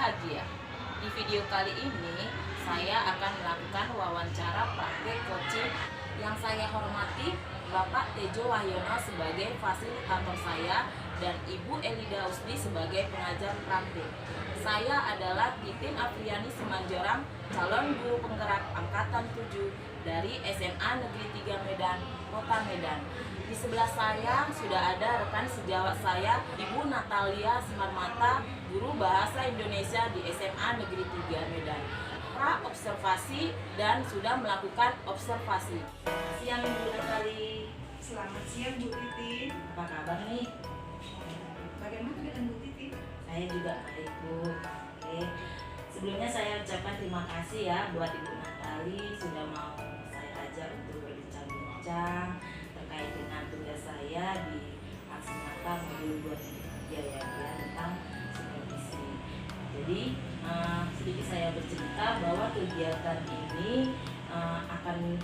bahagia. Di video kali ini, saya akan melakukan wawancara praktek coaching yang saya hormati Bapak Tejo Wahyono sebagai fasilitator saya dan Ibu Elida Usdi sebagai pengajar praktik. Saya adalah Titin Afriani Simanjorang, calon guru penggerak angkatan 7 dari SMA Negeri 3 Medan, Kota Medan. Di sebelah saya sudah ada rekan sejawat saya, Ibu Natalia Simarmata, guru bahasa Indonesia di SMA Negeri 3 Medan. Pra-observasi dan sudah melakukan observasi. Siang Ibu Natalia. Selamat siang Bu Titin. Apa kabar nih? Bagaimana dengan Bu Titin? Saya juga baik Bu. Oke. Sebelumnya saya ucapkan terima kasih ya buat Ibu Natali sudah mau saya ajak untuk berbincang-bincang terkait dengan tugas saya di aksi nyata modul 2.3 ya tentang supervisi. Jadi sedikit saya bercerita bahwa kegiatan ini akan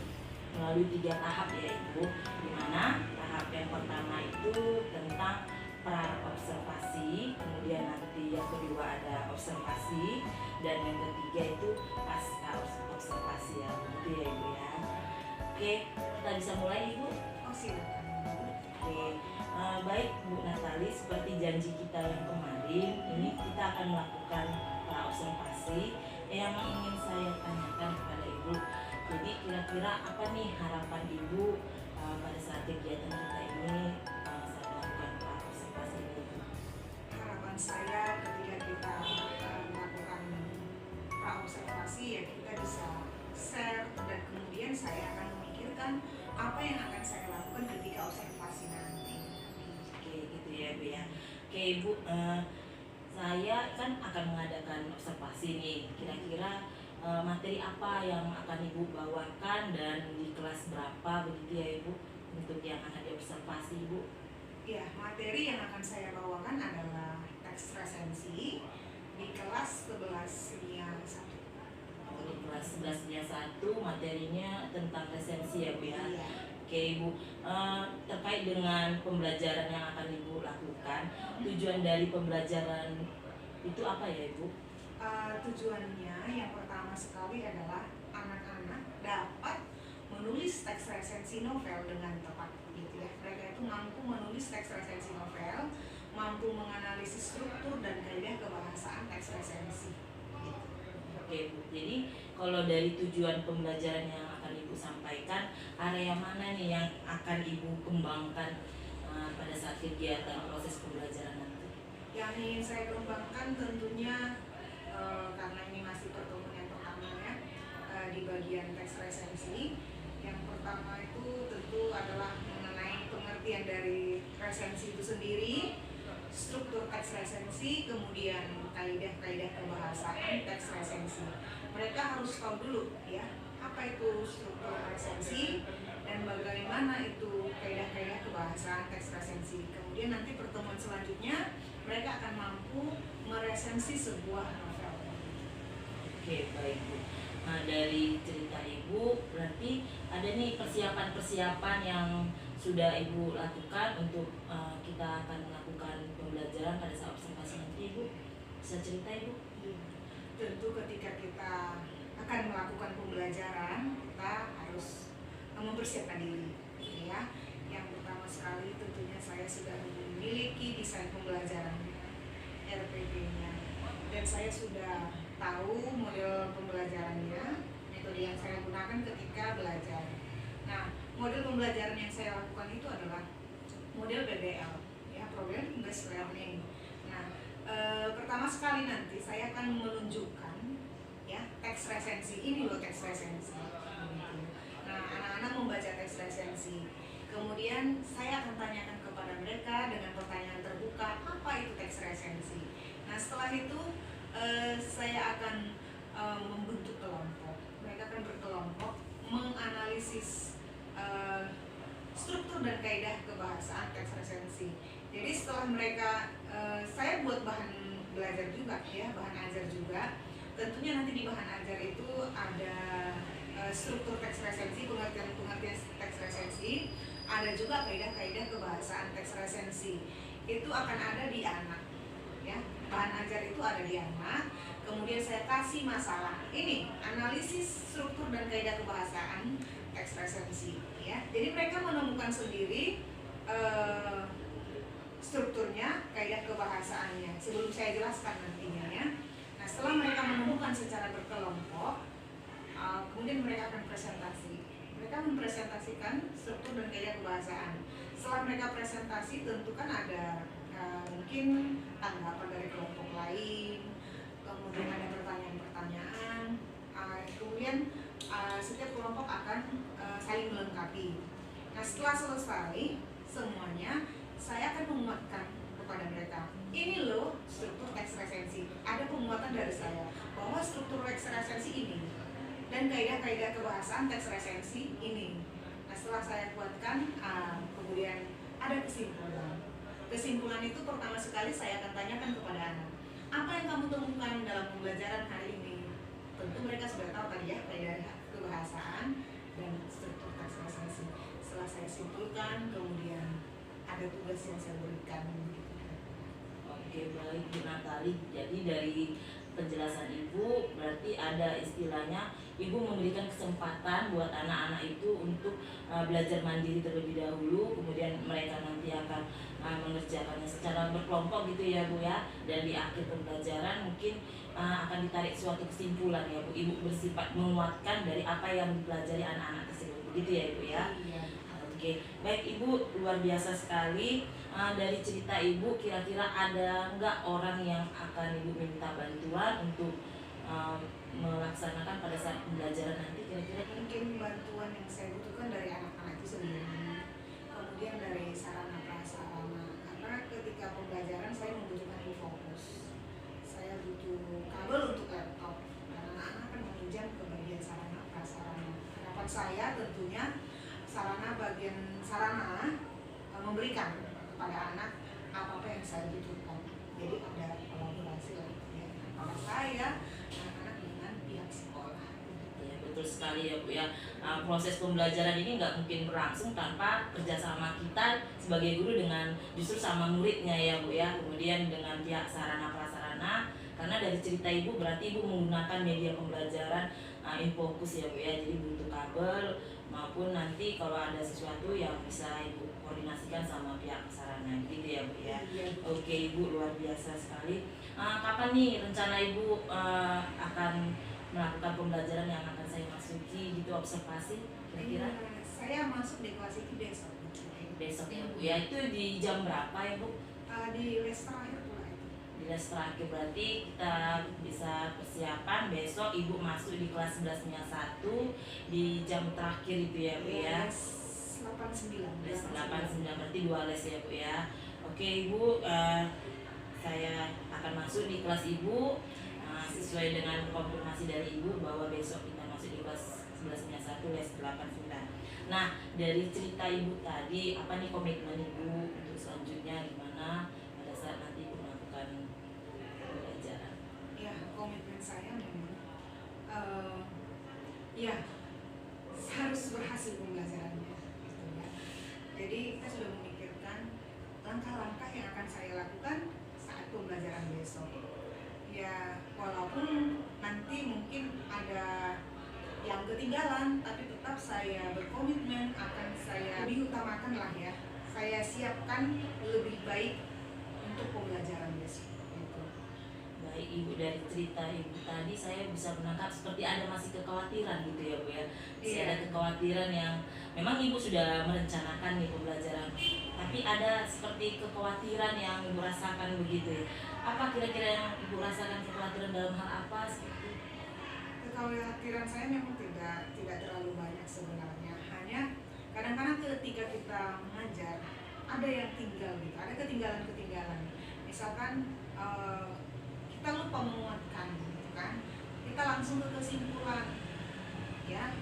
melalui 3 tahap ya Ibu, di mana tahap yang pertama itu tentang pra-observasi, kemudian nanti yang kedua ada observasi, dan yang ketiga itu pasca observasi ya, begitu ya Ibu ya. Oke, kita bisa mulai Ibu? Oh silakan. Oke, baik Bu Natali, seperti janji kita yang kemarin, ini kita akan melakukan pra-observasi yang ingin saya tanyakan kepada Ibu. Jadi kira-kira apa nih harapan Ibu pada saat kegiatan kita ini saat melakukan pra-observasi ini? Harapan saya ketika kita melakukan pra-observasi ya kita bisa share dan kemudian saya akan memikirkan apa yang akan saya lakukan ketika observasi nanti. Oke, gitu ya Bu ya. Oke Ibu, saya kan akan mengadakan observasi nih. Kira-kira materi apa yang akan Ibu bawakan dan di kelas berapa begitu ya Ibu untuk yang akan diobservasi Ibu? Ya, materi yang akan saya bawakan adalah teks resensi di kelas 11 nya 1. Di kelas 11 nya 1 materinya tentang resensi ya Bu ya. Iya. Oke Ibu, terkait dengan pembelajaran yang akan Ibu lakukan, tujuan dari pembelajaran itu apa ya Ibu? Tujuannya yang pertama sekali adalah anak-anak dapat menulis teks resensi novel dengan tepat gitu ya. Mereka itu mampu menulis teks resensi novel, mampu menganalisis struktur dan kaidah kebahasaan teks resensi. Oke Bu, jadi kalau dari tujuan pembelajaran yang akan Ibu sampaikan, area mana nih yang akan Ibu kembangkan pada saat kegiatan proses pembelajaran nanti? Yang ingin saya kembangkan tentunya karena ini masih pertemuan yang pertama ya, di bagian teks resensi. Yang pertama itu tentu adalah mengenai pengertian dari resensi itu sendiri, struktur teks resensi, kemudian kaidah-kaidah kebahasaan teks resensi. Mereka harus tahu dulu ya, apa itu struktur resensi dan bagaimana itu kaidah-kaidah kebahasaan teks resensi. Kemudian nanti pertemuan selanjutnya mereka akan mampu meresensi sebuah novel. Oke, baik Bu. Nah, dari cerita Ibu, berarti ada nih persiapan-persiapan yang sudah Ibu lakukan untuk kita akan melakukan pembelajaran pada saat observasi nanti Ibu. Bisa cerita Ibu? Tentu ketika kita akan melakukan pembelajaran, kita harus mempersiapkan diri ya. Yang pertama sekali tentunya saya sudah memiliki desain pembelajaran RPP-nya dan saya sudah tahu model pembelajarannya, metode yang saya gunakan ketika belajar. Nah, model pembelajaran yang saya lakukan itu adalah model PBL, ya, Problem Based Learning. Nah, pertama sekali nanti saya akan menunjukkan ya teks resensi, ini loh teks resensi. Nah, anak-anak membaca teks resensi. Kemudian saya akan tanyakan kepada mereka dengan pertanyaan terbuka, apa itu teks resensi? Nah, setelah itu saya akan membentuk kelompok. Mereka akan berkelompok menganalisis struktur dan kaidah kebahasaan teks resensi. Jadi setelah mereka, saya buat bahan belajar juga ya, bahan ajar juga. Tentunya nanti di bahan ajar itu ada struktur teks resensi, pengertian teks resensi, ada juga kaidah-kaidah kebahasaan teks resensi. Itu akan ada di anak. ya. Bahan ajar itu ada di anak, kemudian saya kasih masalah. Ini analisis struktur dan kaidah kebahasaan teks resensi, ya. Jadi mereka menemukan sendiri strukturnya, kaidah kebahasaannya. Sebelum saya jelaskan nantinya, ya. Nah, setelah mereka menemukan secara berkelompok, kemudian mereka akan presentasi. Mereka mempresentasikan struktur dan kaidah kebahasaan. Setelah mereka presentasi, tentu kan ada mungkin tanggapan dari kelompok lain, kemudian ada pertanyaan-pertanyaan, kemudian setiap kelompok akan saling melengkapi. Nah, setelah selesai semuanya, saya akan menguatkan kepada mereka. Ini loh struktur teks resensi. Ada penguatan dari saya bahwa struktur teks resensi ini dan kaidah-kaidah kebahasaan teks resensi ini. Nah, setelah saya kuatkan, kemudian ada kesimpulan. Kesimpulan itu pertama sekali saya akan tanyakan kepada anak, apa yang kamu temukan dalam pembelajaran hari ini? Tentu mereka sudah tahu tadi ya, kaidah kebahasaan dan struktur teks resensi. Setelah saya simpulkan, kemudian ada tugas yang saya berikan. Oke, baik Bu Natali. Jadi dari penjelasan Ibu berarti ada istilahnya Ibu memberikan kesempatan buat anak-anak itu untuk belajar mandiri terlebih dahulu, kemudian mereka nanti akan mengerjakannya secara berkelompok gitu ya Bu ya, dan di akhir pembelajaran mungkin akan ditarik suatu kesimpulan ya Bu. Ibu bersifat menguatkan dari apa yang dipelajari anak-anak tersebut, begitu ya Ibu ya. Iya. Oke, baik Ibu, luar biasa sekali. Dari cerita Ibu, kira-kira ada nggak orang yang akan Ibu minta bantuan untuk melaksanakan pada saat pembelajaran nanti kira-kira? Mungkin bantuan yang saya butuhkan dari anak-anak itu sendiri, kemudian dari sarana prasarana, karena ketika pembelajaran saya membutuhkan e-fokus, saya butuh kabel untuk laptop, dan anak-anak akan meminjam ke bagian sarana prasarana. Harapan saya tentunya sarana memberikan kepada anak apa-apa yang saya butuhkan. Jadi ada kolaborasi ya, antara saya, anak-anak dengan pihak sekolah. Ya, betul sekali ya Bu ya. Proses pembelajaran ini nggak mungkin berlangsung tanpa kerjasama kita sebagai guru dengan justru sama muridnya ya Bu ya. Kemudian dengan pihak sarana prasarana, karena dari cerita Ibu berarti Ibu menggunakan media pembelajaran InFocus ya Bu ya. Jadi butuh kabel maupun nanti kalau ada sesuatu yang bisa Ibu koordinasikan sama pihak sarana gitu ya Bu ya. Oke Ibu, luar biasa sekali. Kapan nih rencana Ibu akan melakukan pembelajaran yang akan saya masuki gitu, observasi kira-kira? Saya masuk di kelas itu besok. Besok ya Bu ya. Itu di jam berapa ya Bu? Di les terakhir pula itu. Di les terakhir, berarti kita bisa persiapan besok Ibu masuk di kelas 11-nya 1 di jam terakhir itu ya Bu ya. Les 89. Les 89 berarti 2 les ya Bu ya. Oke Ibu, saya akan masuk di kelas Ibu sesuai dengan konfirmasi dari Ibu bahwa besok kita masuk di kelas 11-nya 1 les 89. Nah, dari cerita Ibu tadi, apa nih komitmen Ibu untuk selanjutnya gimana pada saat nanti Ibu melakukan pembelajaran? Ya, komitmen saya memang ya harus berhasil pembelajarannya gitu ya. Jadi kita sudah memikirkan langkah-langkah yang akan saya lakukan saat pembelajaran besok. Ya, walaupun nanti mungkin ada yang ketinggalan, tapi tetap saya berkomitmen akan saya lebih utamakan lah ya. Saya siapkan lebih baik untuk pembelajaran besok. Gitu. Baik Ibu, dari cerita Ibu tadi saya bisa menangkap seperti ada masih kekhawatiran gitu ya Bu ya. Masih ada kekhawatiran yang memang Ibu sudah merencanakan nih pembelajaran, tapi ada seperti kekhawatiran yang Ibu rasakan begitu ya. Apa kira-kira yang Ibu rasakan kekhawatiran dalam hal apa seperti? Kekhawatiran saya memang tidak terlalu banyak sebenarnya. Hanya kadang-kadang ketika kita mengajar ada yang tinggal gitu, ada ketinggalan-ketinggalan. Misalkan kita lupa menguatkan gitu kan. Kita langsung ke kesimpulan. Ya.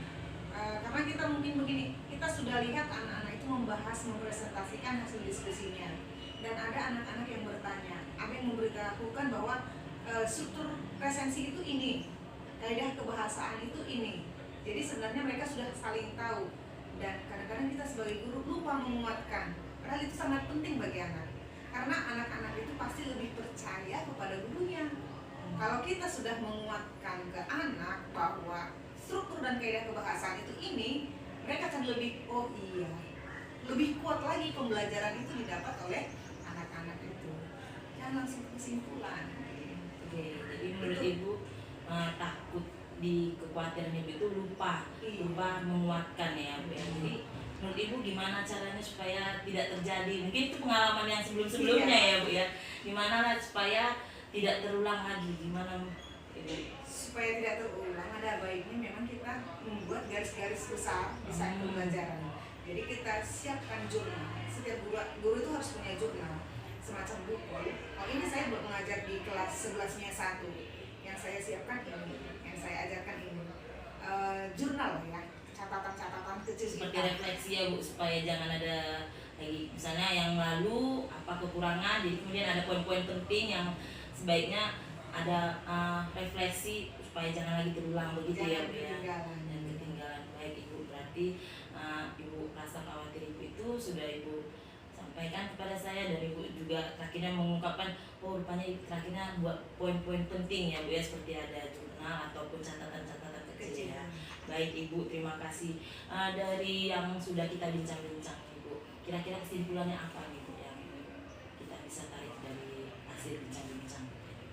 Karena kita mungkin begini, kita sudah lihat anak-anak itu membahas, mempresentasikan hasil diskusinya. Dan ada anak-anak yang bertanya, ada yang memberitahukan bahwa struktur resensi itu ini, kaidah kebahasaan itu ini. Jadi sebenarnya mereka sudah saling tahu. Dan kadang-kadang kita sebagai guru lupa menguatkan. Padahal itu sangat penting bagi anak. Karena anak-anak itu pasti lebih percaya Kalau kita sudah menguatkan ke anak bahwa struktur dan kaidah kebahasaan itu ini, mereka akan lebih, oh iya, lebih kuat lagi pembelajaran itu didapat oleh anak-anak itu. Jangan langsung kesimpulan. Oke, jadi menurut Ibu takut di kekhawatiran Ibu itu lupa menguatkan ya Bu ya. Jadi menurut Ibu gimana caranya supaya tidak terjadi? Mungkin itu pengalaman yang sebelum-sebelumnya ya Bu ya. Gimana lah supaya tidak terulang lagi? Gimana Ibu? Supaya tidak terulang, ada baiknya memang kita membuat garis-garis besar di saat pembelajaran. Jadi kita siapkan jurnal. Setiap guru itu harus punya jurnal, semacam buku. Oh ini saya mengajar di kelas 11-nya 1. Yang saya siapkan ini, yang saya ajarkan ini. Jurnal ya, catatan-catatan kecil. Seperti refleksi ya Bu, supaya jangan ada lagi misalnya yang lalu apa kekurangan, jadi kemudian ada poin-poin penting yang sebaiknya ada refleksi supaya jangan lagi terulang begitu ya Bu ya. Dan ketinggalan. Baik Ibu, berarti Ibu rasa khawatir Ibu itu sudah Ibu sampaikan kepada saya, dan Ibu juga akhirnya mengungkapkan oh rupanya akhirnya buat poin-poin penting ya Bu ya, seperti ada jurnal ataupun catatan-catatan kecil ya. Baik Ibu, terima kasih. Dari yang sudah kita bincang-bincang Ibu, kira-kira kesimpulannya apa nih Bu yang kita bisa tarik dari hasil bincang-bincang?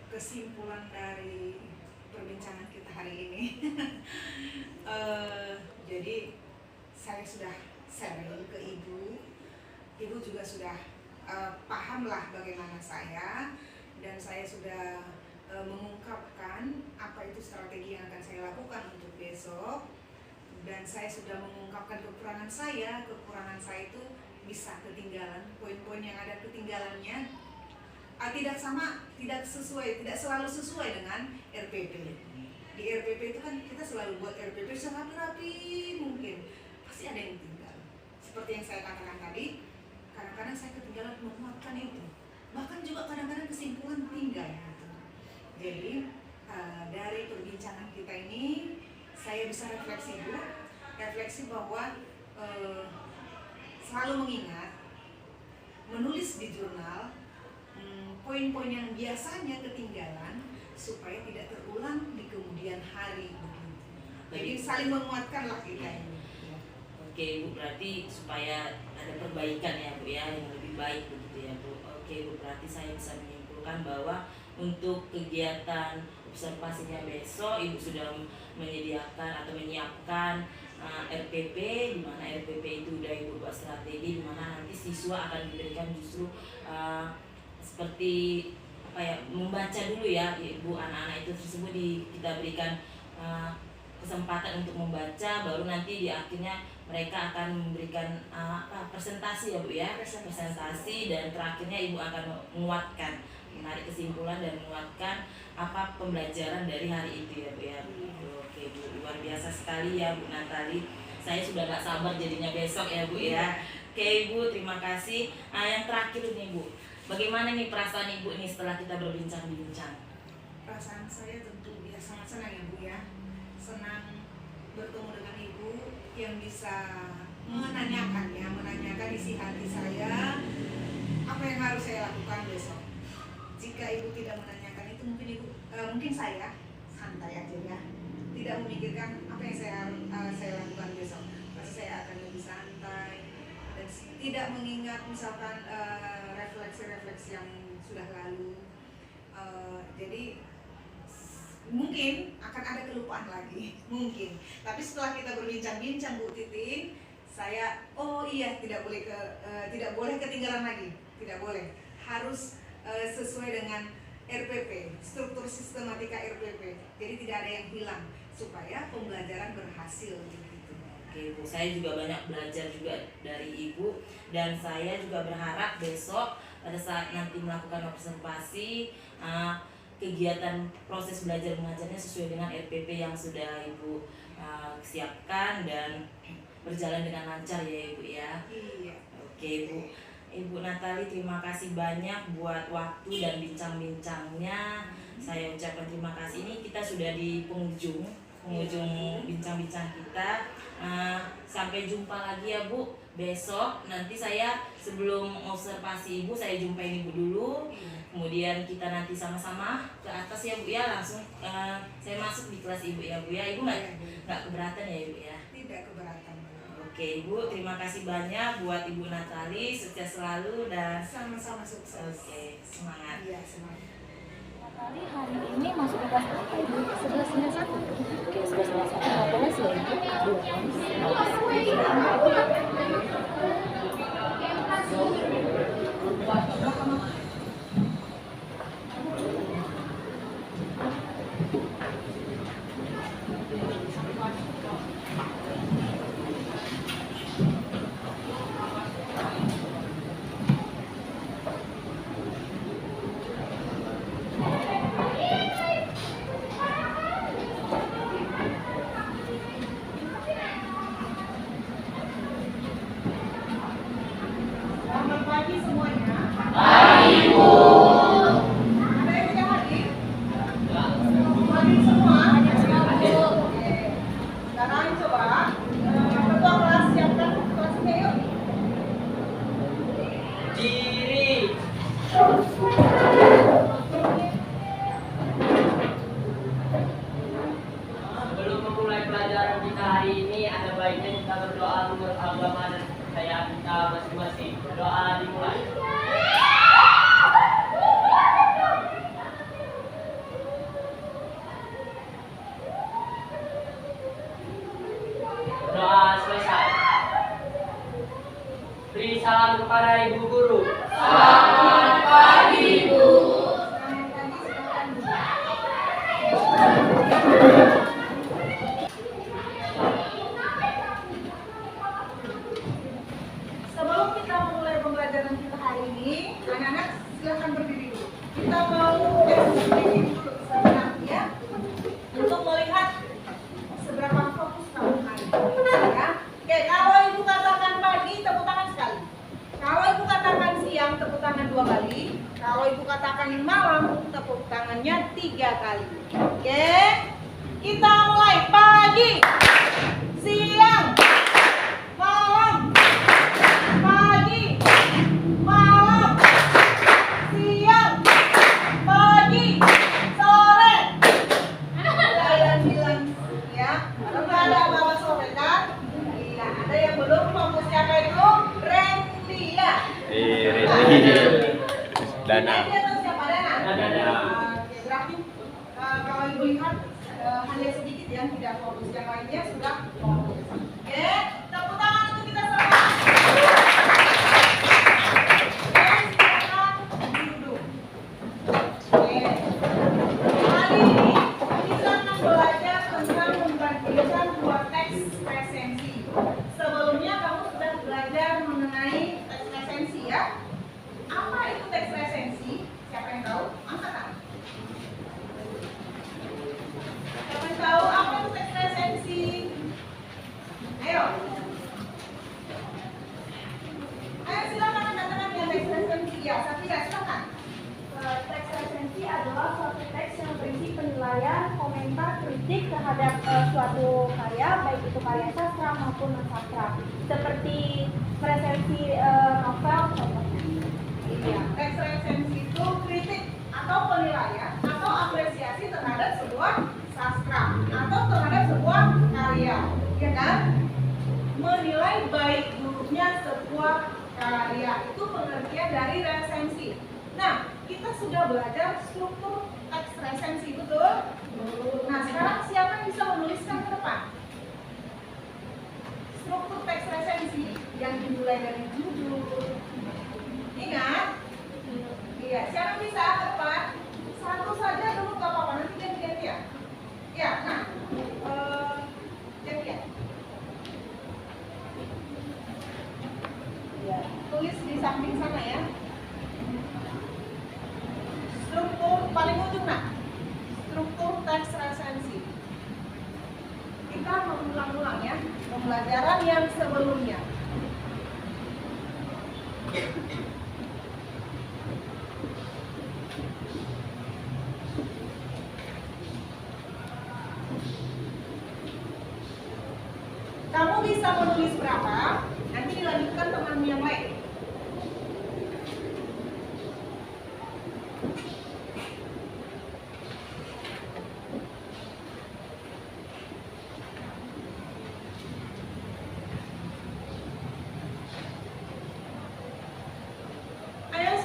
Kesimpulan dari perbincangan kita hari ini, jadi saya sudah sharing ke Ibu juga sudah pahamlah bagaimana saya, dan saya sudah mengungkapkan apa itu strategi yang akan saya lakukan untuk besok, dan saya sudah mengungkapkan kekurangan saya itu bisa ketinggalan, poin-poin yang ada ketinggalannya tidak selalu sesuai dengan RPP. Di RPP itu kan kita selalu buat RPP serapi-rapi mungkin, pasti ada yang tinggal. Seperti yang saya katakan tadi, kadang-kadang saya ketinggalan menguatkan itu, bahkan juga kadang-kadang kesimpulan tinggal gitu. Jadi dari perbincangan kita ini saya bisa refleksi bahwa selalu mengingat, menulis di jurnal poin-poin yang biasanya ketinggalan supaya tidak terulang di kemudian hari begitu. Jadi saling menguatkanlah kita ini. Oke Bu, berarti supaya ada perbaikan ya Bu ya, yang lebih baik begitu ya Bu. Oke Bu, berarti saya bisa menyimpulkan bahwa untuk kegiatan observasinya besok Ibu sudah menyediakan atau menyiapkan RPP, di mana RPP itu udah Ibu buat strategi, di mana nanti siswa akan diberikan justru seperti apa ya, membaca dulu ya Ibu, anak-anak itu tersebut kita berikan kesempatan untuk membaca, baru nanti di akhirnya mereka akan memberikan presentasi ya Bu ya, presentasi, dan terakhirnya Ibu akan menguatkan, menarik kesimpulan dan menguatkan apa pembelajaran dari hari itu ya Bu ya. Oke Bu, luar biasa sekali ya Bu Natali, saya sudah gak sabar jadinya besok ya Bu ya. Oke Ibu, terima kasih. Yang terakhir nih Bu, bagaimana nih perasaan Ibu nih setelah kita berbincang-bincang? Perasaan saya tentu ya sangat senang ya Bu ya, senang bertemu dengan Ibu yang bisa menanyakan isi hati saya, apa yang harus saya lakukan besok. Jika Ibu tidak menanyakan itu, mungkin saya santai aja ya, tidak memikirkan apa yang saya lakukan besok. Pasti saya akan lebih santai dan tidak mengingat misalkan refleksi-refleksi yang sudah lalu. Jadi mungkin akan ada kelupaan lagi, mungkin. Tapi setelah kita berbincang-bincang Bu Titin, saya tidak boleh ketinggalan lagi, tidak boleh, harus sesuai dengan RPP, struktur sistematika RPP. Jadi tidak ada yang hilang supaya pembelajaran berhasil gitu. Oke Bu, saya juga banyak belajar juga dari Ibu, dan saya juga berharap besok pada saat nanti melakukan observasi kegiatan proses belajar mengajarnya sesuai dengan RPP yang sudah Ibu siapkan dan berjalan dengan lancar ya Ibu ya. Iya. Oke Bu, Ibu Natali terima kasih banyak buat waktu dan bincang-bincangnya. Saya ucapkan terima kasih. Ini kita sudah di penghujung bincang-bincang kita. Sampai jumpa lagi ya Bu besok. Nanti saya sebelum observasi Ibu, saya jumpain Ibu dulu. Kemudian kita nanti sama-sama ke atas ya Bu ya, langsung saya masuk di kelas Ibu ya Bu ya. Ibu nggak keberatan ya Ibu ya? Tidak keberatan. Oke Ibu, terima kasih banyak buat Ibu Natali, sukses selalu dan sama-sama sukses. Oke, semangat. Iya, semangat. Natali hari ini masuk ke kelas apa Ibu? 11-1. Oke, 11-1. Berapa kelas ya Ibu? 2. Selamat pagi semuanya. Pagi, Bu. Ada yang tidak hadir? Hadir semua? Oke. Sekarang coba ketua kelas siapkan kelasnya yuk. Diri. Sebelum memulai pelajaran kita hari ini, ada baiknya kita berdoa menurut agama dan kepercayaan kita masing-masing. Doa dimulai. Doa selesai. Beri salam kepada Ibu Guru. Selamat pagi, Bu. Selamat pagi, silakan Bu. Sebelum kita mulai pembelajaran kita hari ini, anak-anak silakan berdiri dulu. Kita mau berdiri dulu sebentar ya, untuk melihat seberapa fokus kamu hari ini. Ya. Oke, kalau ibu katakan pagi, tepuk tangan sekali. Kalau ibu katakan siang, tepuk tangan 2 kali. Kalau ibu katakan malam, tepuk tangannya 3 kali. Oke, kita mulai pagi, siang, malam, pagi, malam, siang, pagi, sore. Kalian bilang ya, kalau nggak ada apa-apa sore kan? Iya, ada yang belum fokusnya kayak itu, Randy ya. Dana. Randy atau siapa? Dana? Dana. Oke, berarti kalau ibu lihat hanya sedikit yang tidak fokus, yang lainnya sudah fokus. Oke, tepuk tangan untuk kita semua. Oke, silakan duduk. Oke, hari ini kita akan belajar tentang membandingkan 2 teks presensi. Sebelumnya kamu sudah belajar mengenai teks presensi ya. Apa itu teks presensi? Siapa yang tahu? Angkat tangan. Siapa yang tahu apa itu teks presensi? Ayo. Ayo silakan katakan yang teks presensi. Ya, Safira silakan. Teks resensi adalah suatu teks yang berisi penilaian, komentar, kritik terhadap suatu karya, baik itu karya sastra maupun non-sastra. Seperti resensi novel contohnya. Iya, teks resensi itu kritik atau penilaian atau apresiasi terhadap sebuah sastra atau terhadap sebuah karya, ya kan? Menilai baik buruknya sebuah karya itu pengertian dari resensi. Nah, kita sudah belajar struktur teks resensi, betul? Nah, sekarang siapa yang bisa menuliskan ke depan? Struktur teks resensi yang dimulai dari judul. Ingat? Iya, siapa yang bisa ke depan? Satu saja dulu gak apa-apa, nanti ganti-ganti ya. Ya, nah, gantian. Ya, tulis di samping sana ya. Struktur paling ujung nak. Struktur teks resensi. Kita mengulang-ulang ya pembelajaran yang sebelumnya. Kamu bisa menulis berapa? Nanti dilanjutkan temanmu yang lain. Ayo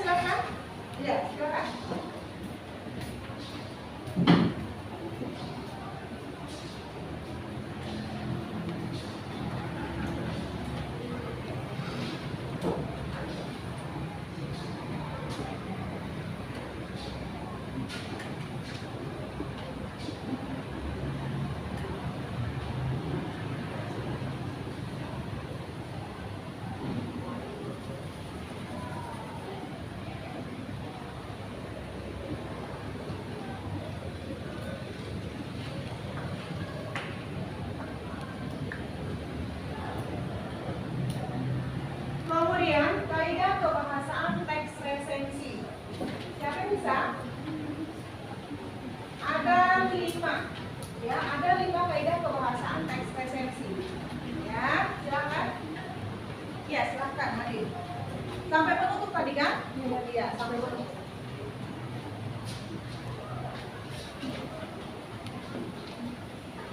silakan. Ya, silakan. Kemudian kaidah kebahasaan teks resensi. Siapa yang bisa? Ada 5. Ya, ada 5 kaidah kebahasaan teks resensi. Ya, silakan. Ya, silakan hadir. Sampai penutup tadi kan? Iya, sampai penutup.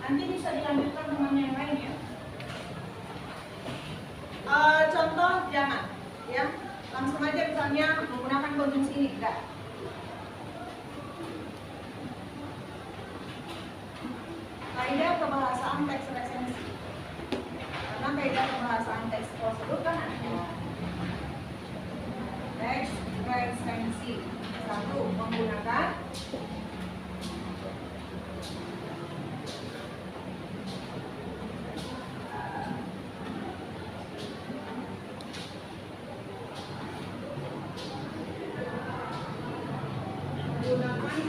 Nanti bisa dilanjutkan dengan yang lain ya. Contoh jangan, ya langsung aja misalnya menggunakan konjungsi ini enggak. Kaidah kebahasaan teks resensi. Karena kaidah kebahasaan teks prosedur kan ada. Teks resensi. 1. Menggunakan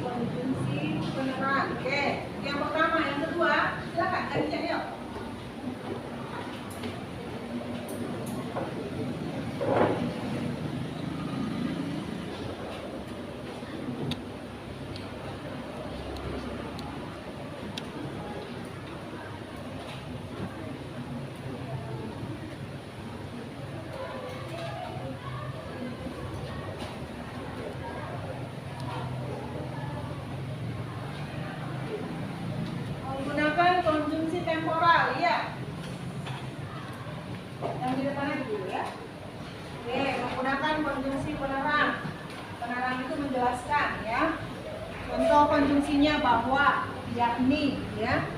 konjungsi penerang. Oke, yang pertama, yang kedua, silakan gantian yuk. Menggunakan konjungsi temporal, ya. Yang di depan aja dulu ya. Oke, menggunakan konjungsi penerang. Penerang itu menjelaskan, ya. Contoh konjungsinya bahwa, yakni, ya.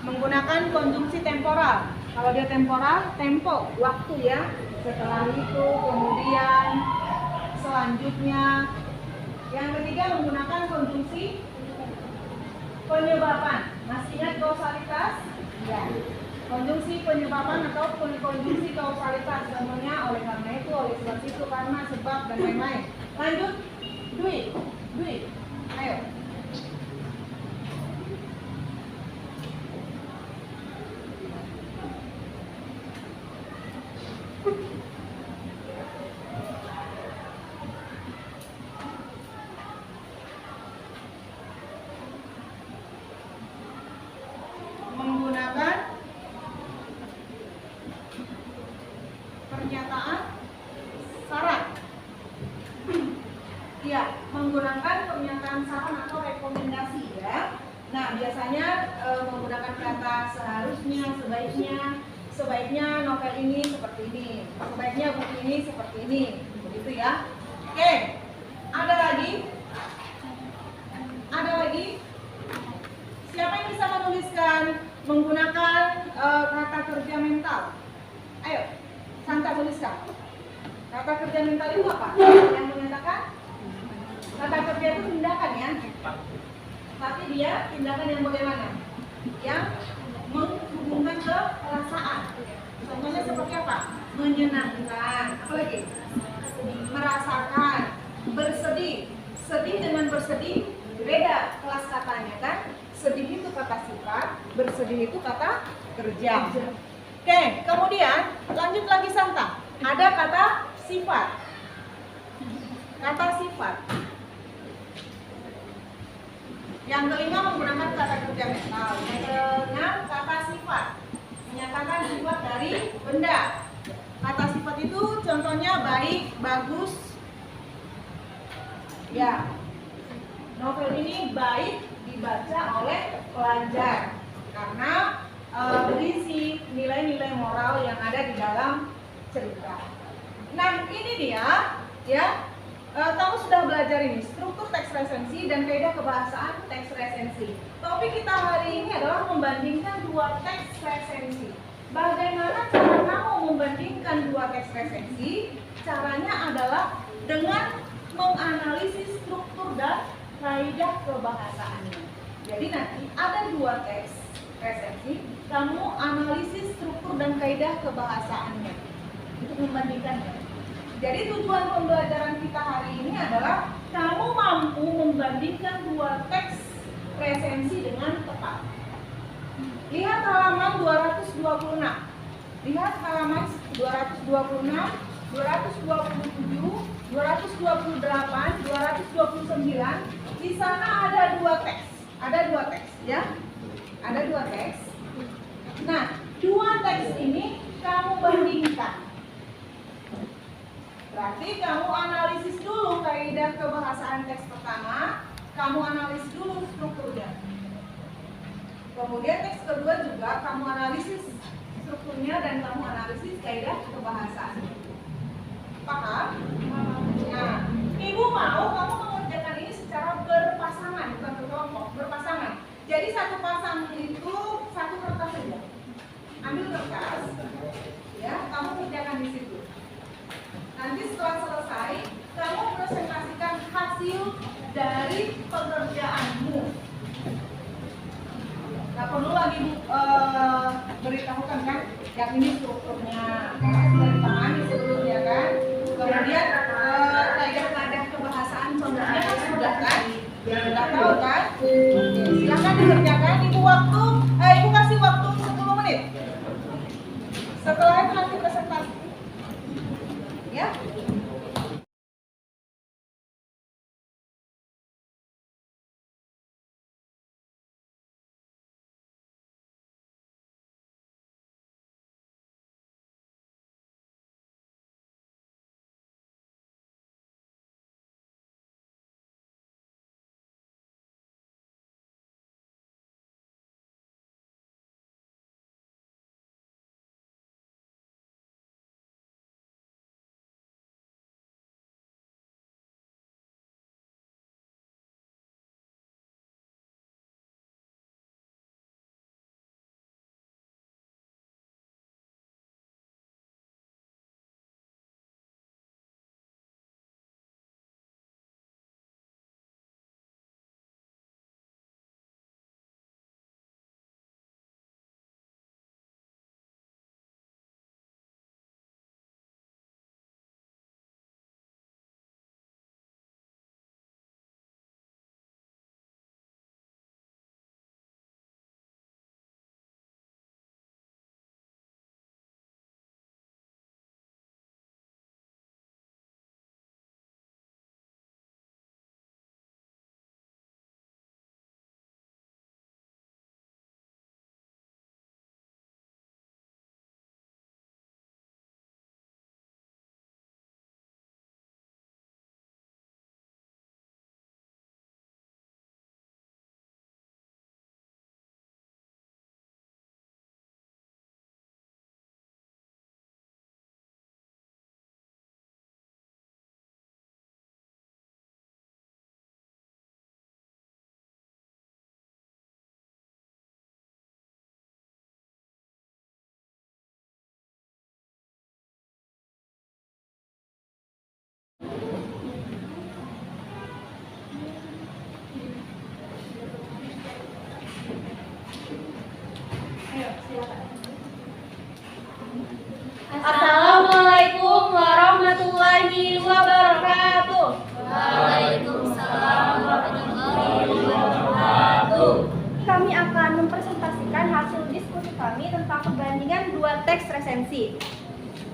Menggunakan konjungsi temporal. Kalau dia temporal, tempo, waktu ya. Setelah itu, kemudian, selanjutnya. Yang ketiga menggunakan konjungsi penyebaban. Masih ingat kausalitas? Ya. Konjungsi penyebaban atau konjungsi kausalitas. Contohnya oleh karena itu, oleh sebab itu, karena, sebab, dan lain-lain. Lanjut. Dwi. Ayo. Menggunakan pernyataan syarat. Ya, menggunakan pernyataan saran atau rekomendasi ya. Nah, biasanya menggunakan kata seharusnya, sebaiknya novel ini seperti ini, sebaiknya buku ini seperti ini, begitu ya. Oke, ada lagi? Siapa yang bisa menuliskan menggunakan kata kerja mental? Ayo, Santa tuliskan. Kata kerja mental itu apa? Yang menyatakan kata kerja itu tindakan ya. Tapi dia tindakan yang bagaimana? Yang menghubungkan ke perasaan. Contohnya seperti apa? Menyenangkan. Apa lagi? Merasakan. Bersedih. Sedih dengan bersedih beda kelas katanya kan? Sedih itu kata sifat, bersedih itu kata kerja. Oke, kemudian lanjut lagi Santa. Ada kata sifat. Kata sifat. Yang kelima menggunakan kata kerja mental. Yang keenam kata sifat. Menyatakan sifat dari benda. Kata sifat itu contohnya baik, bagus, Ya, novel ini baik dibaca oleh pelajar karena berisi nilai-nilai moral yang ada di dalam cerita. Nah, ini dia, ya. Kamu sudah belajar ini struktur teks resensi dan kaidah kebahasaan teks resensi. Topik kita hari ini adalah membandingkan dua teks resensi. Bagaimana cara kamu membandingkan dua teks resensi? Caranya adalah dengan menganalisis struktur dan kaidah kebahasaannya. Jadi nanti ada dua teks resensi, kamu analisis struktur dan kaidah kebahasaannya untuk membandingkannya. Jadi tujuan pembelajaran kita hari ini adalah kamu mampu membandingkan dua teks resensi dengan tepat. Lihat halaman 226. Lihat halaman 226, 227, 228, 229. Di sana ada dua teks. Ada dua teks, ya. Ada dua teks. Nah, dua teks ini kamu bandingkan. Berarti kamu analisis dulu kaidah kebahasaan teks pertama, kamu analisis dulu strukturnya. Kemudian teks kedua juga kamu analisis strukturnya dan kamu analisis kaidah kebahasaannya. Paham? Nah, ibu mau kamu mengerjakan ini secara berpasangan, bukan berkelompok, berpasangan. Jadi satu pasang itu satu kertas saja. Ambil kertas, ya, kamu kerjakan di situ. Nanti setelah selesai, kamu presentasikan hasil dari pekerjaanmu. Gak perlu lagi beritahukan kan, yang ini strukturnya, dari pahami sebelumnya kan. Kemudian kaidah-kaidah kebahasaan contohnya kan sudah kan, sudah tahu kan. Oke, silakan dikerjakan. Ibu kasih waktu 10 menit. Setelah itu nanti presentasi. Ya. Assalamualaikum warahmatullahi wabarakatuh. Waalaikumsalam warahmatullahi wabarakatuh. Kami akan mempresentasikan hasil diskusi kami tentang perbandingan dua teks resensi.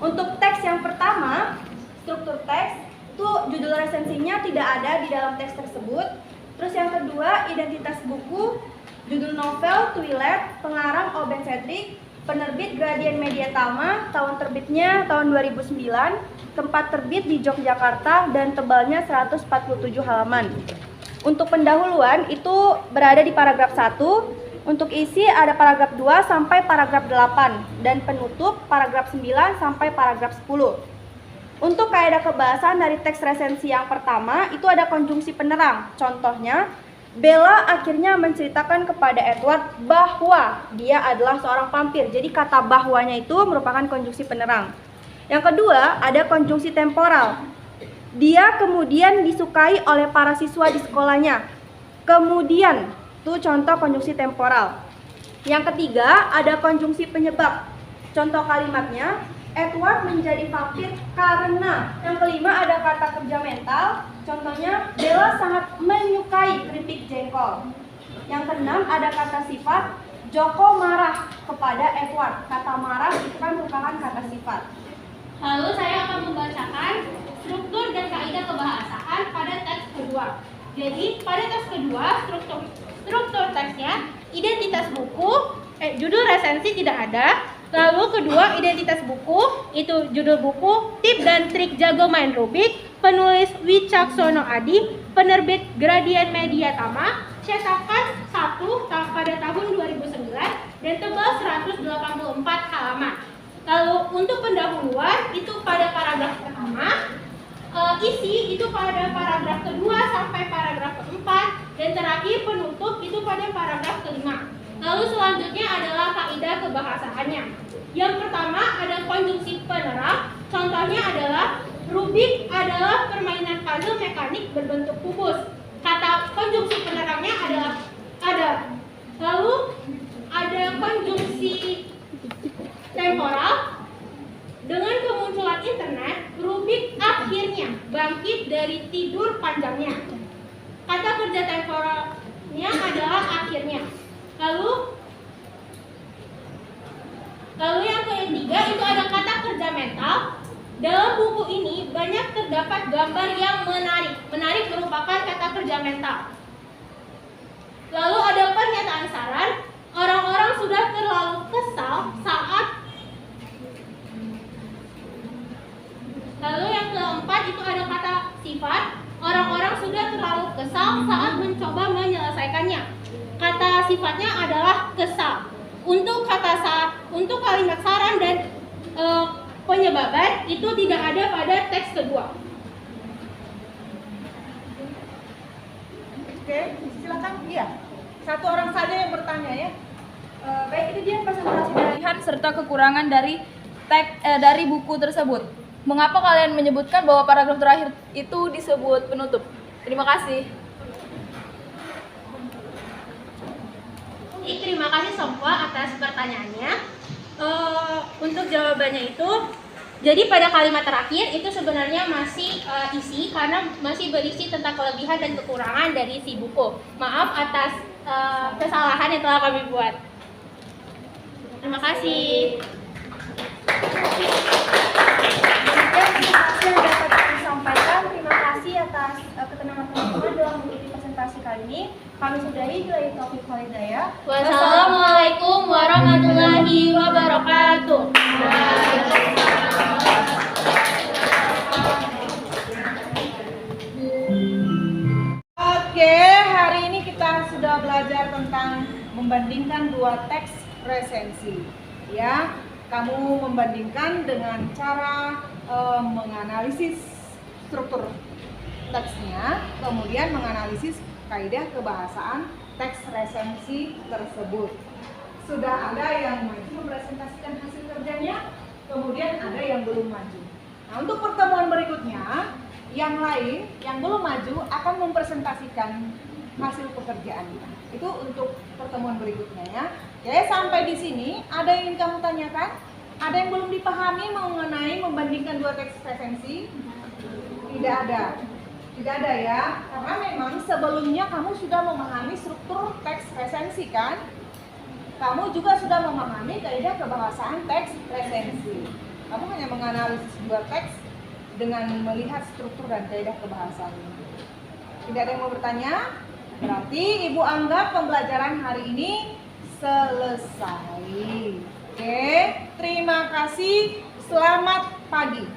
Untuk teks yang pertama, struktur teks, itu judul resensinya tidak ada di dalam teks tersebut. Terus yang kedua, identitas buku, judul novel Twilight, pengarang Oben Cedric, Penerbit Gradient Media Tama, tahun terbitnya tahun 2009, tempat terbit di Yogyakarta dan tebalnya 147 halaman. Untuk pendahuluan itu berada di paragraf 1, untuk isi ada paragraf 2 sampai paragraf 8 dan penutup paragraf 9 sampai paragraf 10. Untuk kaidah kebahasan dari teks resensi yang pertama itu ada konjungsi penerang. Contohnya, Bella akhirnya menceritakan kepada Edward bahwa dia adalah seorang vampir. Jadi kata bahwanya itu merupakan konjungsi penerang. Yang kedua, ada konjungsi temporal. Dia kemudian disukai oleh para siswa di sekolahnya. Kemudian, itu contoh konjungsi temporal. Yang ketiga, ada konjungsi penyebab. Contoh kalimatnya, Edward menjadi vampir karena. Yang kelima ada kata kerja mental. Contohnya, Bella sangat menyukai keripik jengkol. Yang keenam ada kata sifat. Joko marah kepada Edward. Kata marah itu kan merupakan kata sifat. Lalu saya akan membacakan struktur dan kaidah kebahasaan pada teks kedua. Jadi pada teks kedua struktur teksnya identitas buku, judul resensi tidak ada. Lalu kedua identitas buku itu judul buku, tip dan trik jago main Rubik, penulis Wicaksono Adi, penerbit Gradient Media Tama, cetakan 1 pada tahun 2009 dan tebal 184 halaman. Lalu untuk pendahuluan itu pada paragraf pertama, isi itu pada paragraf kedua sampai paragraf keempat, dan terakhir penutup itu pada paragraf kelima. Lalu selanjutnya adalah kaidah kebahasaannya. Yang pertama ada konjungsi penerang. Contohnya adalah Rubik adalah permainan puzzle mekanik berbentuk kubus. Kata konjungsi penerangnya adalah ada. Lalu ada konjungsi temporal. Dengan kemunculan internet, Rubik akhirnya bangkit dari tidur panjangnya. Kata kerja temporalnya adalah akhirnya. Lalu yang ketiga itu ada kata kerja mental. Dalam buku ini banyak terdapat gambar yang menarik. Menarik merupakan kata kerja mental. Lalu ada pernyataan saran. Orang-orang sudah terlalu kesal saat. Lalu yang keempat itu ada kata sifat. Orang-orang sudah terlalu kesal saat mencoba menyelesaikannya. Kata sifatnya adalah kesal. Untuk kalimat saran dan penyebaban itu tidak ada pada teks kedua. Oke, silakan. Iya. Satu orang saja yang bertanya ya. Baik, itu dia presentasi kelebihan serta kekurangan dari buku tersebut. Mengapa kalian menyebutkan bahwa paragraf terakhir itu disebut penutup? Terima kasih. Terima kasih Sompa atas pertanyaannya. Untuk jawabannya itu, jadi pada kalimat terakhir itu sebenarnya masih isi karena masih berisi tentang kelebihan dan kekurangan dari si buku. Maaf atas kesalahan yang telah kami buat. Terima kasih. Yang dapat kami sampaikan, terima kasih atas ketenangan teman-teman dalam mengikuti presentasi kali ini. Kami sudahi, billahi taufiq wal hidayah. Wassalamualaikum warahmatullahi wabarakatuh. Oke, hari ini kita sudah belajar tentang membandingkan dua teks resensi. Ya, kamu membandingkan dengan cara menganalisis struktur teksnya, kemudian menganalisis kaidah kebahasaan teks resensi tersebut. Sudah ada yang maju mempresentasikan hasil kerjanya, kemudian ada yang belum maju. Nah, untuk pertemuan berikutnya, yang lain yang belum maju akan mempresentasikan hasil pekerjaannya. Itu untuk pertemuan berikutnya ya. Oke, sampai di sini ada yang ingin kamu tanyakan? Ada yang belum dipahami mengenai membandingkan dua teks resensi? Tidak ada. Tidak ada ya, karena memang sebelumnya kamu sudah memahami struktur teks resensi kan? Kamu juga sudah memahami kaidah kebahasaan teks resensi. Kamu hanya menganalisis dua teks dengan melihat struktur dan kaidah kebahasaan. Tidak ada yang mau bertanya? Berarti Ibu anggap pembelajaran hari ini selesai. Oke, terima kasih. Selamat pagi.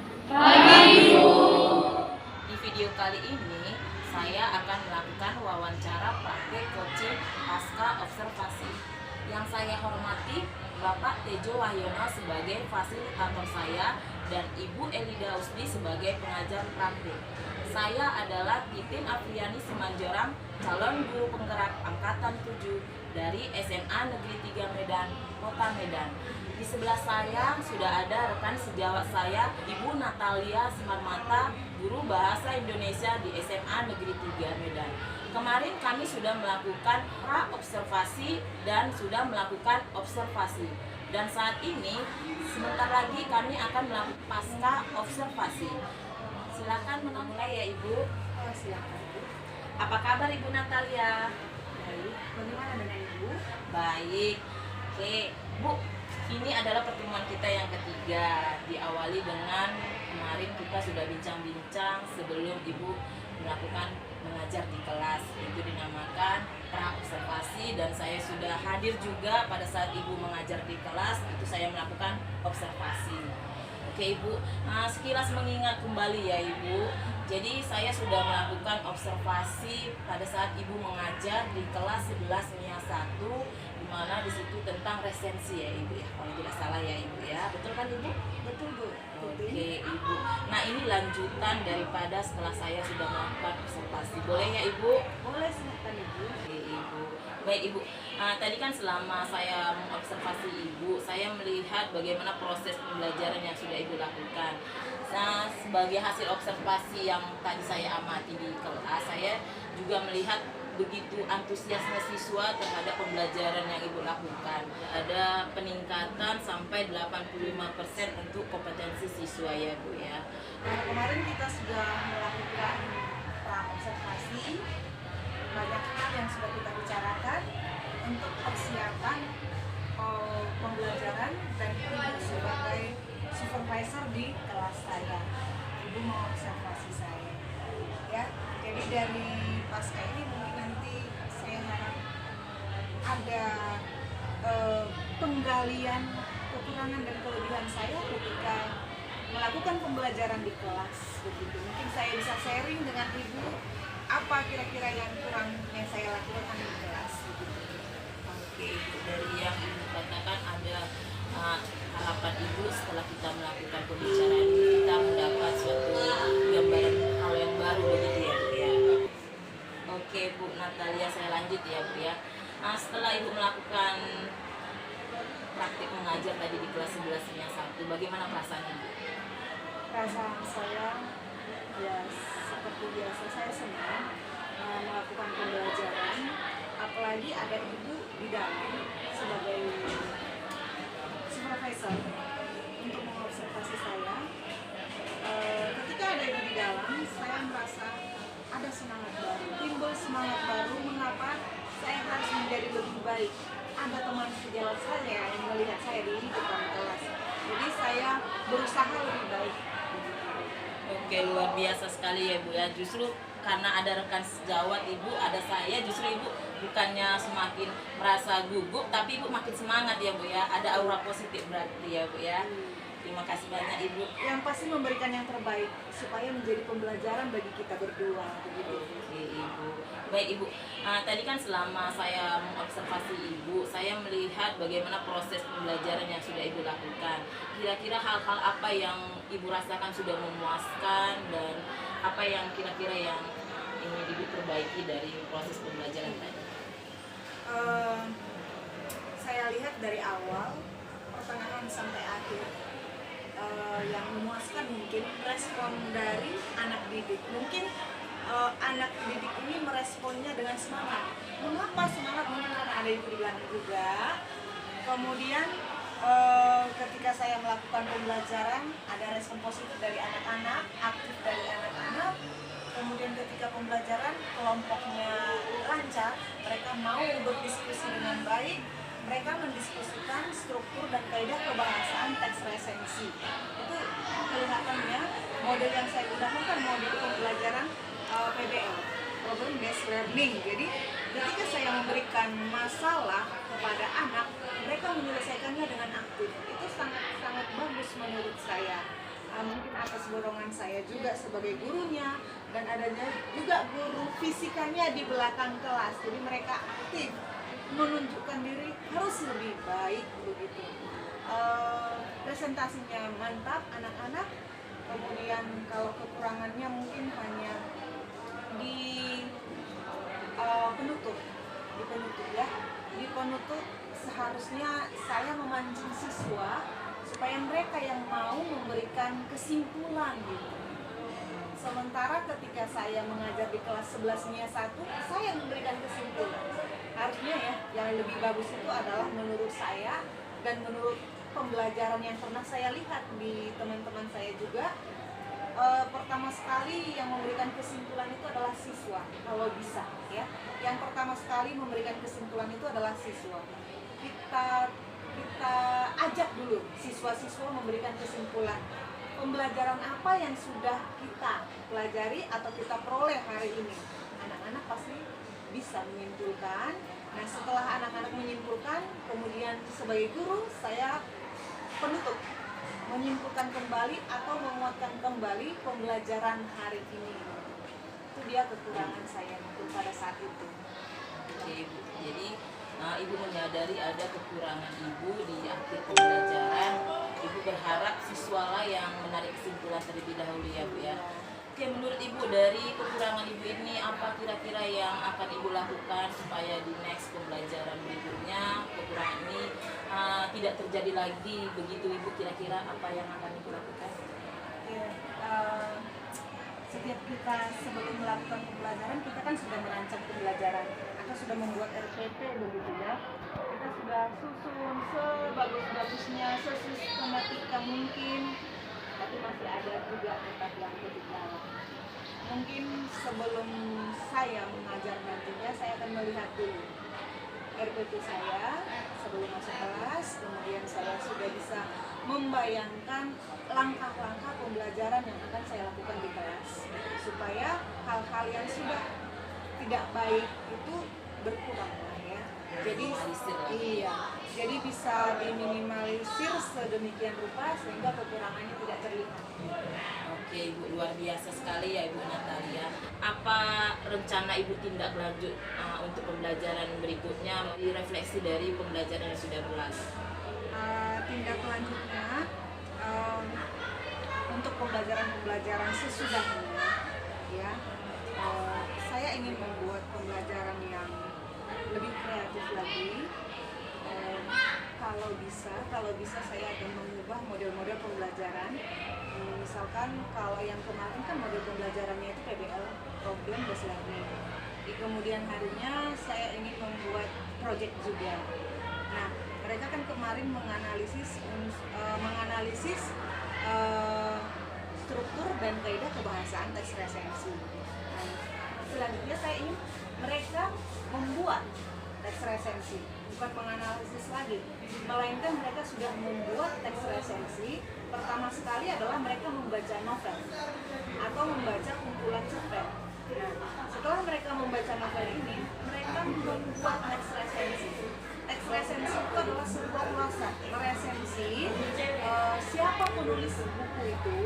Di video kali ini saya akan melakukan wawancara praktek coaching pasca observasi. Yang saya hormati Bapak Tejo Wahyono sebagai fasilitator saya dan Ibu Elida Usdi sebagai pengajar praktek. Saya adalah Titin Afriani Simanjorang, calon guru penggerak angkatan 7 dari SMA Negeri 3 Medan, Kota Medan. Di sebelah saya sudah ada rekan sejawat saya, Ibu Natalia Simarmata, guru bahasa Indonesia di SMA Negeri 3 Medan. Kemarin kami sudah melakukan pra-observasi dan sudah melakukan observasi. Dan saat ini, sebentar lagi kami akan melakukan pasca observasi. Silakan memulai ya Ibu. Oh, silakan Bu. Apa kabar Ibu Natalia? Baik, bagaimana dengan Ibu? Baik. Oke, Bu. Ini adalah pertemuan kita yang ketiga. Diawali dengan kemarin kita sudah bincang-bincang sebelum Ibu melakukan mengajar di kelas. Itu dinamakan pra-observasi dan saya sudah hadir juga pada saat Ibu mengajar di kelas. Itu saya melakukan observasi. Oke Ibu, sekilas mengingat kembali ya Ibu. Jadi saya sudah melakukan observasi pada saat Ibu mengajar di kelas 11 MIA 1, di mana di situ tentang resensi ya Ibu ya. Kalau tidak salah ya Ibu ya. Betul kan Ibu? Betul Bu. Oke Ibu. Nah ini lanjutan daripada setelah saya sudah melakukan observasi. Boleh ya Ibu? Boleh, silakan Ibu. Oke Ibu. Baik Ibu. Tadi kan selama saya mengobservasi Ibu, saya melihat bagaimana proses pembelajaran yang sudah Ibu lakukan. Nah, sebagai hasil observasi yang tadi saya amati di kelas, saya juga melihat begitu antusiasme siswa terhadap pembelajaran yang Ibu lakukan. Ada peningkatan sampai 85% untuk kompetensi siswa ya Bu ya. Kemarin kita sudah melakukan pra-observasi, banyak hal yang sudah kita bicarakan untuk persiapan pembelajaran dan Ibu sebagai supervisor di kelas saya. Ibu mau observasi saya, ya. Jadi dari pasca ini mungkin nanti saya harap ada penggalian kekurangan dan kelebihan saya ketika melakukan pembelajaran di kelas begitu. Mungkin saya bisa sharing dengan Ibu apa kira-kira yang kurang yang saya lakukan di kelas begitu. Oke, Ibu, dari yang Ibu katakan ada harapan Ibu setelah kita melakukan pembicaraan ini kita mendapat suatu gambaran hal yang baru begitu ya Bu ya. Oke Bu Natalia, saya lanjut ya Bu ya. Setelah Ibu melakukan praktik mengajar tadi di kelas 11 MIA 1, bagaimana perasaan Ibu? Perasaan saya ya seperti biasa, saya senang melakukan pembelajaran, apalagi ada Ibu di dalam sebagai supervisor untuk mengobservasi saya. Ketika ada Ibu di dalam, saya merasa ada semangat baru, timbul semangat baru. Mengapa saya harus menjadi lebih baik? Ada teman sejalan saya yang melihat saya di depan kelas, jadi saya berusaha lebih baik. Oke, luar biasa sekali ya Bu ya. Justru karena ada rekan sejawat Ibu, ada saya, justru Ibu bukannya semakin merasa gugup, tapi Ibu makin semangat ya Bu ya. Ada aura positif berarti ya Bu ya. Terima kasih banyak Ibu. Yang pasti memberikan yang terbaik supaya menjadi pembelajaran bagi kita berdua begitu. Oke Ibu. Baik Ibu, tadi kan selama saya mengobservasi Ibu, saya melihat bagaimana proses pembelajaran yang sudah Ibu lakukan. Kira-kira hal-hal apa yang Ibu rasakan sudah memuaskan dan apa yang kira-kira yang ingin Ibu perbaiki dari proses pembelajaran tadi? Saya lihat dari awal pertengahan sampai akhir, yang memuaskan mungkin respon dari anak didik. Mungkin anak didik ini meresponnya dengan semangat. Mengapa semangat? Mungkin karena ada Ibu di belakang juga. Kemudian ketika saya melakukan pembelajaran, ada respon positif dari anak-anak, aktif dari anak-anak. Kemudian ketika pembelajaran kelompoknya lancar, mereka mau berdiskusi dengan baik, mereka mendiskusikan struktur dan kaidah kebahasaan teks resensi. Itu kelihatannya model yang saya gunakan kan model pembelajaran PBL, problem based learning. Jadi ketika saya memberikan masalah kepada anak, mereka menyelesaikannya dengan aktif. Itu sangat bagus menurut saya. Mungkin atas dorongan saya juga sebagai gurunya, dan adanya juga guru fisikanya di belakang kelas. Jadi mereka aktif menunjukkan diri harus lebih baik begitu. Presentasinya mantap anak-anak. Kemudian kalau kekurangannya mungkin hanya di penutup ya. Di penutup seharusnya saya memancing siswa supaya mereka yang mau memberikan kesimpulan gitu. Sementara ketika saya mengajar di kelas 11-nya 1, saya yang memberikan kesimpulan. Harusnya ya, yang lebih bagus itu adalah menurut saya dan menurut pembelajaran yang pernah saya lihat di teman-teman saya juga, pertama sekali yang memberikan kesimpulan itu adalah siswa, kalau bisa ya. Yang pertama sekali memberikan kesimpulan itu adalah siswa. Kita ajak dulu siswa-siswa memberikan kesimpulan. Pembelajaran apa yang sudah kita pelajari atau kita peroleh hari ini? Anak-anak pasti bisa menyimpulkan. Nah, setelah anak-anak menyimpulkan, kemudian sebagai guru saya penutup, menyimpulkan kembali atau menguatkan kembali pembelajaran hari ini. Itu dia kekurangan saya pada saat itu. Oke, Ibu. Jadi Ibu menyadari ada kekurangan Ibu di akhir pembelajaran. Ibu berharap siswalah yang menarik kesimpulan terlebih dahulu ya Bu ya. Oke, menurut Ibu dari kekurangan Ibu ini apa kira-kira yang akan Ibu lakukan supaya di next pembelajaran berikutnya kekurangan ini tidak terjadi lagi begitu Ibu, kira-kira apa yang akan Ibu lakukan? Ya, setiap kita sebelum melakukan pembelajaran kita kan sudah merancang pembelajaran atau sudah membuat RPP begitu ya. Kita sudah susun sebagus-bagusnya, sesistematika mungkin, tapi masih ada juga tetap yang ketinggalan. Mungkin sebelum saya mengajar nantinya saya akan melihat dulu RPP saya sebelum masuk kelas, kemudian saya sudah bisa membayangkan langkah-langkah pembelajaran yang akan saya lakukan di kelas supaya hal-hal yang sudah tidak baik itu berkurang lah ya. Jadi bisa diminimalisir sedemikian rupa sehingga kekurangannya tidak terlihat. Oke Ibu, luar biasa sekali ya Ibu Natalia. Apa rencana Ibu tindak lanjut untuk pembelajaran berikutnya, direfleksi dari pembelajaran yang sudah berlalu? Tindak lanjutnya untuk pembelajaran sesudahnya ya, saya ingin membuat pembelajaran yang lebih kreatif lagi. Kalau bisa saya akan mengubah model-model pembelajaran. Misalkan kalau yang kemarin kan model pembelajarannya itu PBL, problem based learning. Di kemudian harinya saya ingin membuat project juga. Nah, mereka kan kemarin menganalisis struktur dan kaidah kebahasaan teks resensi. Nah, selanjutnya saya ingin mereka membuat teks resensi, bukan menganalisis lagi, melainkan mereka sudah membuat teks resensi. Pertama sekali adalah mereka membaca novel atau membaca kumpulan cerpen. Nah, setelah mereka membaca novel ini, mereka membuat teks resensi. Teks resensi itu adalah sebuah ulasan meresensi siapa penulis buku itu,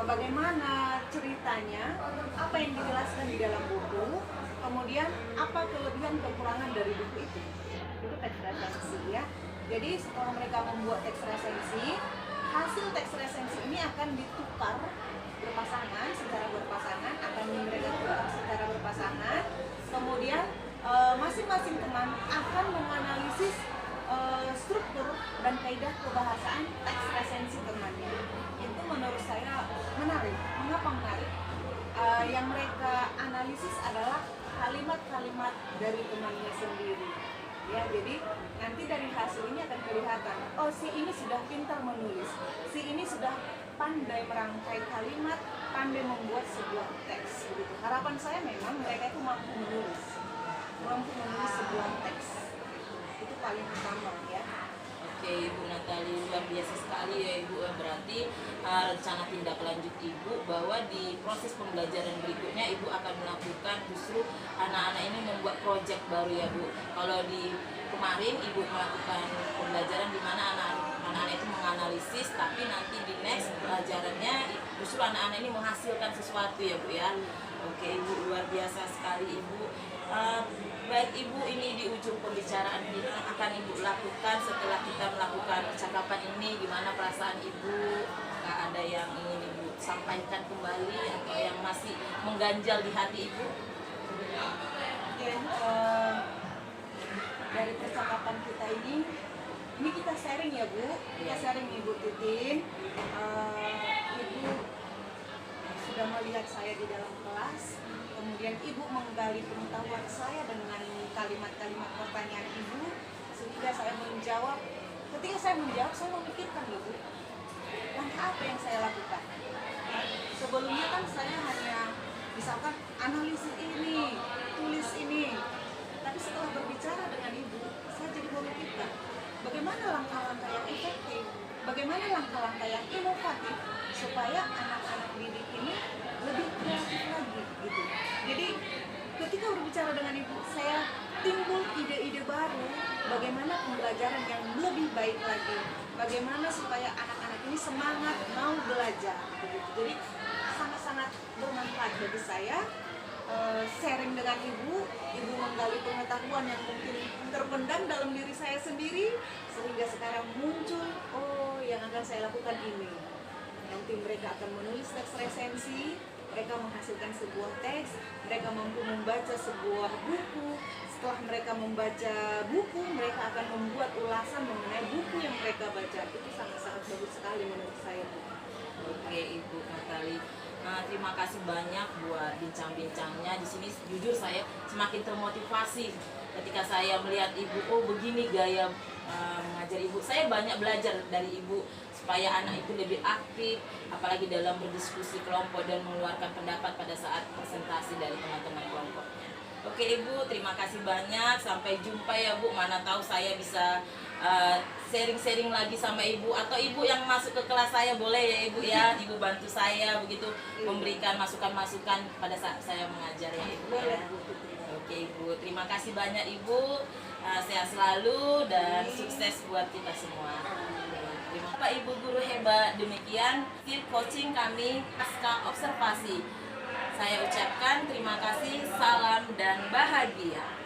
bagaimana ceritanya, apa yang dijelaskan di dalam buku, kemudian apa kelebihan kekurangan dari buku itu. Itu teks resensi ya. Jadi setelah mereka membuat teks resensi, hasil teks resensi ini akan ditukar berpasangan, secara berpasangan, akan mereka tukar secara berpasangan. Kemudian masing-masing teman akan menganalisis struktur dan kaidah kebahasaan teks resensi temannya. Itu menurut saya menarik. Mengapa menarik? Yang mereka analisis adalah kalimat-kalimat dari temannya sendiri. Ya, jadi nanti dari hasil ini akan kelihatan, oh si ini sudah pintar menulis, si ini sudah pandai merangkai kalimat, pandai membuat sebuah teks. Begitu. Harapan saya memang mereka itu mampu menulis sebuah teks. Itu paling utama ya. Oke Ibu Natalia. Natali, luar biasa sekali ya Ibu. Berarti rencana tindak lanjut Ibu bahwa di proses pembelajaran berikutnya Ibu akan melakukan justru anak-anak ini membuat proyek baru ya Bu. Kalau di kemarin Ibu melakukan pembelajaran di mana anak-anak itu menganalisis, tapi nanti di next pelajarannya justru anak-anak ini menghasilkan sesuatu ya Bu ya. Oke Ibu, luar biasa sekali Ibu. Baik Ibu, ini di ujung pembicaraan kita akan Ibu lakukan setelah kita melakukan percakapan ini. Gimana perasaan Ibu? Apakah ada yang ingin Ibu sampaikan kembali atau yang masih mengganjal di hati Ibu? Oke, dari percakapan kita ini kita sharing ya Bu, kita sharing Ibu Titin. Ibu sudah melihat saya di dalam kelas, kemudian Ibu menggali pengetahuan saya dengan kalimat-kalimat pertanyaan Ibu, sehingga saya menjawab. Ketika saya menjawab, saya memikirkan Ibu, langkah apa yang saya lakukan. Sebelumnya kan saya hanya misalkan analisis ini, tulis ini, tapi setelah berbicara dengan Ibu, saya jadi memikirkan bagaimana langkah-langkah yang efektif, bagaimana langkah-langkah yang inovatif supaya anak-anak didik ini lebih kreatif lagi gitu. Jadi ketika berbicara dengan Ibu, saya timbul ide-ide baru bagaimana pembelajaran yang lebih baik lagi, bagaimana supaya anak-anak ini semangat mau belajar begitu. Jadi sangat-sangat bermanfaat bagi saya. Sharing dengan Ibu menggali pengetahuan yang mungkin terpendam dalam diri saya sendiri, sehingga sekarang muncul, oh yang akan saya lakukan ini. Nanti mereka akan menulis teks resensi, mereka menghasilkan sebuah teks, mereka mampu membaca sebuah buku. Setelah mereka membaca buku, mereka akan membuat ulasan mengenai buku yang mereka baca. Itu sangat-sangat bagus sekali menurut saya. Oke Ibu Natali. Terima kasih banyak buat bincang-bincangnya. Di sini jujur saya semakin termotivasi ketika saya melihat Ibu, oh begini gaya mengajar Ibu. Saya banyak belajar dari Ibu supaya anak itu lebih aktif, apalagi dalam berdiskusi kelompok dan mengeluarkan pendapat pada saat presentasi dari teman-teman kelompoknya. Oke Ibu, terima kasih banyak. Sampai jumpa ya Bu. Mana tahu saya bisa sharing-sharing lagi sama Ibu, atau Ibu yang masuk ke kelas saya boleh ya Ibu ya. Ibu bantu saya begitu memberikan masukan-masukan pada saat saya mengajar ya Ibu ya. Oke Ibu, terima kasih banyak Ibu. Sehat selalu dan sukses buat kita semua. Terima kasih Pak Ibu guru hebat. Demikian field coaching kami pasca observasi. Saya ucapkan terima kasih, salam dan bahagia.